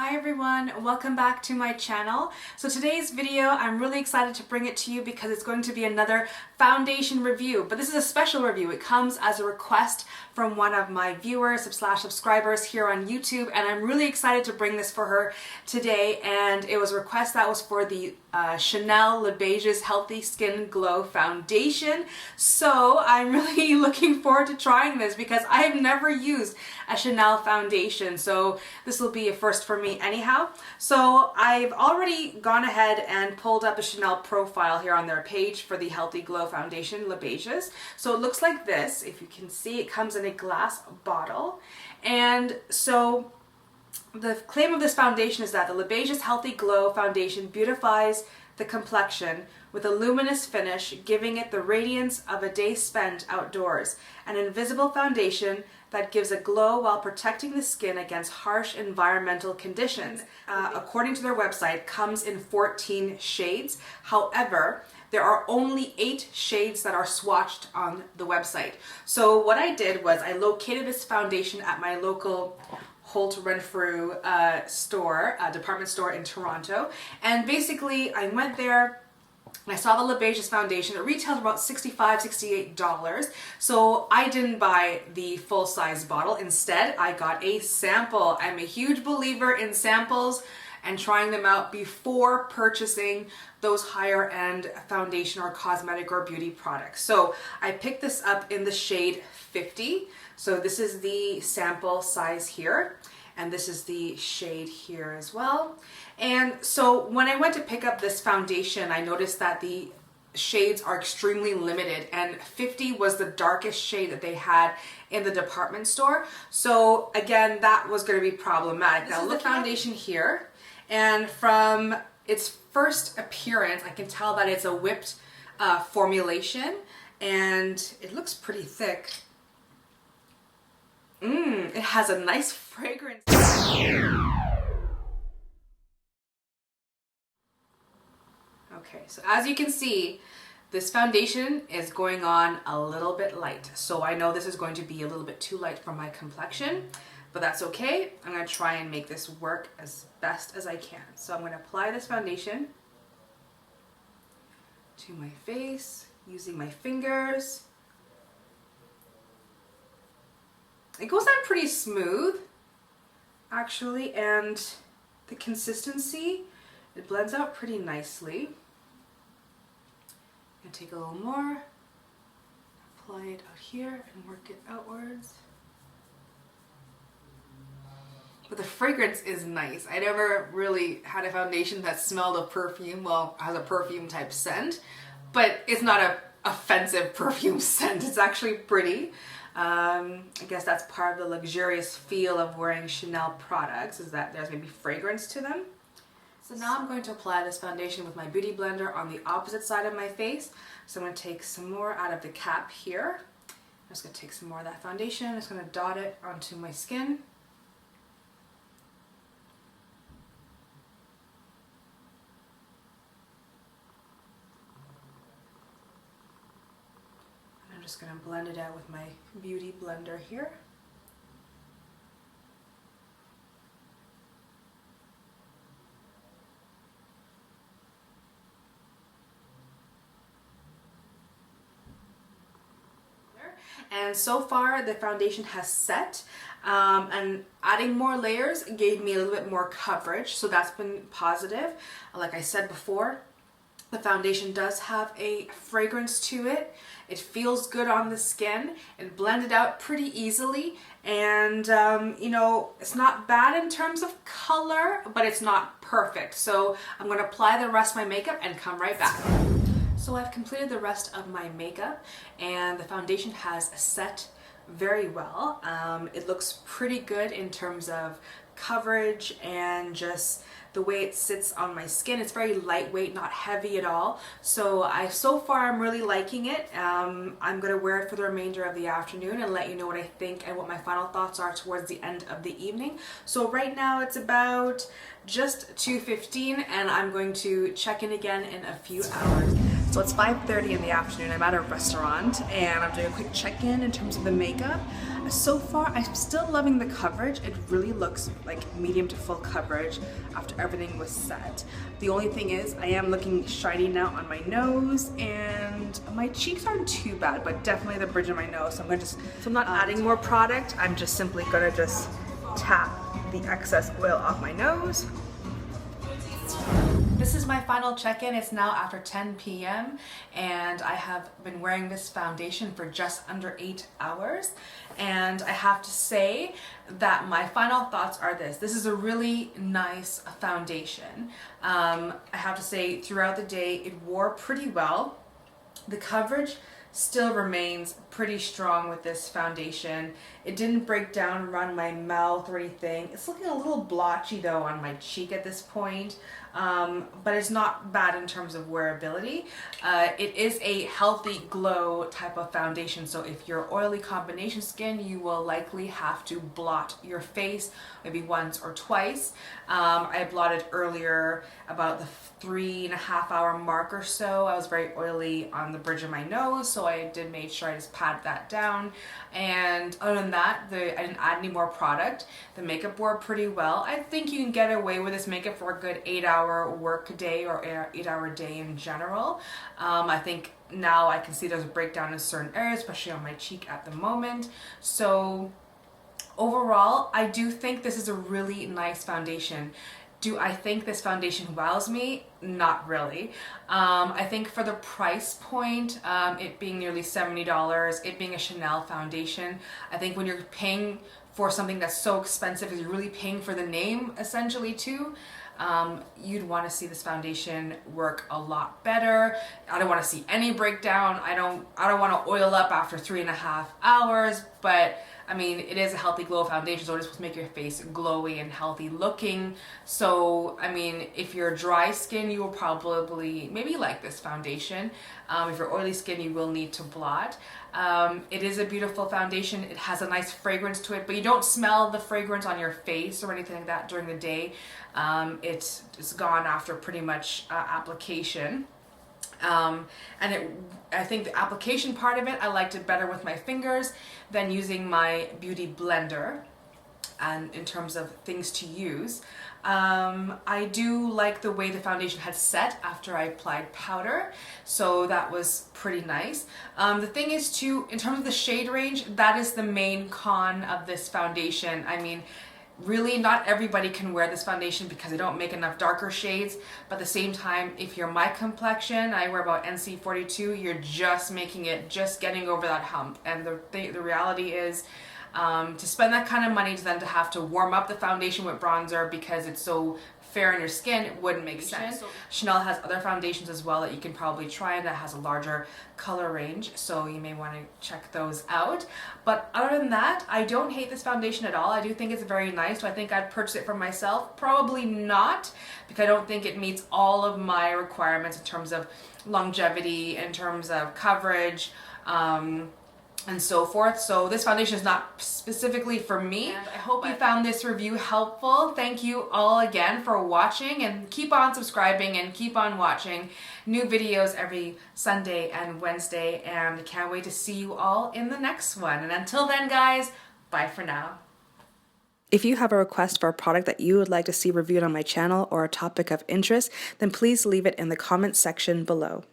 Hi everyone, welcome back to my channel. So today's video, I'm really excited to bring it to you because it's going to be another foundation review, but this is a special review. It comes as a request from one of my viewers slash subscribers here on YouTube, and I'm really excited to bring this for her today. And it was a request that was for the Chanel Le Beiges Healthy Skin Glow Foundation. So I'm really looking forward to trying this because I have never used a Chanel foundation. So this will be a first for me anyhow. So I've already gone ahead and pulled up a Chanel profile here on their page for the Healthy Glow Foundation Le Beiges. So it looks like this. If you can see, it comes in a glass bottle. And so the claim of this foundation is that the Le Beiges Healthy Glow Foundation beautifies the complexion with a luminous finish, giving it the radiance of a day spent outdoors. An invisible foundation that gives a glow while protecting the skin against harsh environmental conditions. According to their website, comes in 14 shades. However, there are only 8 shades that are swatched on the website. So what I did was I located this foundation at my local Holt Renfrew department store in Toronto. And basically I went there and I saw the Le Beiges foundation. It retailed about $65, $68. So I didn't buy the full size bottle. Instead, I got a sample. I'm a huge believer in samples and trying them out before purchasing those higher end foundation or cosmetic or beauty products. So I picked this up in the shade 50. So this is the sample size here, and this is the shade here as well. And so when I went to pick up this foundation, I noticed that the shades are extremely limited, and 50 was the darkest shade that they had in the department store. So again, that was going to be problematic. Now look, foundation here, and from its first appearance, I can tell that it's a whipped formulation, and it looks pretty thick. It has a nice fragrance. Okay, so as you can see, this foundation is going on a little bit light. So I know this is going to be a little bit too light for my complexion, but that's okay. I'm going to try and make this work as best as I can. So I'm going to apply this foundation to my face using my fingers. It goes on pretty smooth, actually, and the consistency, it blends out pretty nicely. I'm going to take a little more, apply it out here and work it outwards. But the fragrance is nice. I never really had a foundation that smelled of perfume, well, has a perfume type scent, but it's not an offensive perfume scent. It's actually pretty. I guess that's part of the luxurious feel of wearing Chanel products, is that there's maybe fragrance to them. So now I'm going to apply this foundation with my beauty blender on the opposite side of my face. So I'm going to take some more out of the cap here. I'm just going to take some more of that foundation. I'm just going to dot it onto my skin. I'm just going to blend it out with my beauty blender here. And so far the foundation has set, and adding more layers gave me a little bit more coverage, so that's been positive. Like I said before, the foundation does have a fragrance to it. It feels good on the skin. It blended out pretty easily, and you know, it's not bad in terms of color, but it's not perfect. So I'm going to apply the rest of my makeup and come right back. So I've completed the rest of my makeup, and the foundation has set very well. It looks pretty good in terms of coverage and just the way it sits on my skin. It's very lightweight, not heavy at all. So so far I'm really liking it. I'm going to wear it for the remainder of the afternoon and let you know what I think and what my final thoughts are towards the end of the evening. So right now it's about just 2:15, and I'm going to check in again in a few hours. So it's 5:30 in the afternoon. I'm at a restaurant and I'm doing a quick check-in in terms of the makeup. So far, I'm still loving the coverage. It really looks like medium to full coverage after everything was set. The only thing is I am looking shiny now on my nose, and my cheeks aren't too bad, but definitely the bridge of my nose. So I'm not adding more product. I'm just simply gonna just tap the excess oil off my nose. This is my final check-in. It's now after 10 p.m. and I have been wearing this foundation for just under 8 hours. And I have to say that my final thoughts are this. This is a really nice foundation. I have to say throughout the day it wore pretty well. The coverage still remains pretty strong with this foundation. It didn't break down around my mouth or anything. It's looking a little blotchy though on my cheek at this point, but it's not bad in terms of wearability. It is a healthy glow type of foundation, so if you're oily combination skin, you will likely have to blot your face maybe once or twice. I blotted earlier about the 3.5 hour mark or so. I was very oily on the bridge of my nose, so I did make sure I just pat that down. And other than that, I didn't add any more product. The makeup wore pretty well. I think you can get away with this makeup for a good 8-hour work day or 8-hour day in general. I think now I can see there's a breakdown in certain areas, especially on my cheek at the moment. So overall, I do think this is a really nice foundation. Do I think this foundation wows me? Not really. I think for the price point, it being nearly $70, it being a Chanel foundation, I think when you're paying for something that's so expensive, you're really paying for the name essentially too. You'd want to see this foundation work a lot better. I don't want to see any breakdown. I don't want to oil up after 3.5 hours, but I mean, it is a healthy glow foundation, so it's supposed to make your face glowy and healthy looking. So, I mean, if you're dry skin, you will probably maybe like this foundation. If you're oily skin, you will need to blot. It is a beautiful foundation. It has a nice fragrance to it, but you don't smell the fragrance on your face or anything like that during the day. It's gone after pretty much application. I think the application part of it, I liked it better with my fingers than using my beauty blender. And in terms of things to use, I do like the way the foundation had set after I applied powder, so that was pretty nice. The thing is too, in terms of the shade range, that is the main con of this foundation. I mean, really not everybody can wear this foundation because they don't make enough darker shades, but at the same time, if you're my complexion, I wear about NC42, you're just getting over that hump. And the reality is, to spend that kind of money to then to have to warm up the foundation with bronzer because it's so fair on your skin, it wouldn't make sense. Chanel has other foundations as well that you can probably try that has a larger color range, so you may want to check those out. But other than that, I don't hate this foundation at all. I do think it's very nice. Do I think I'd purchase it for myself? Probably not, because I don't think it meets all of my requirements in terms of longevity, in terms of coverage, and so forth. So this foundation is not specifically for me. And I hope you found this review helpful. Thank you all again for watching, and keep on subscribing and keep on watching new videos every Sunday and Wednesday, and can't wait to see you all in the next one. And until then, guys, bye for now. If you have a request for a product that you would like to see reviewed on my channel or a topic of interest, then please leave it in the comments section below.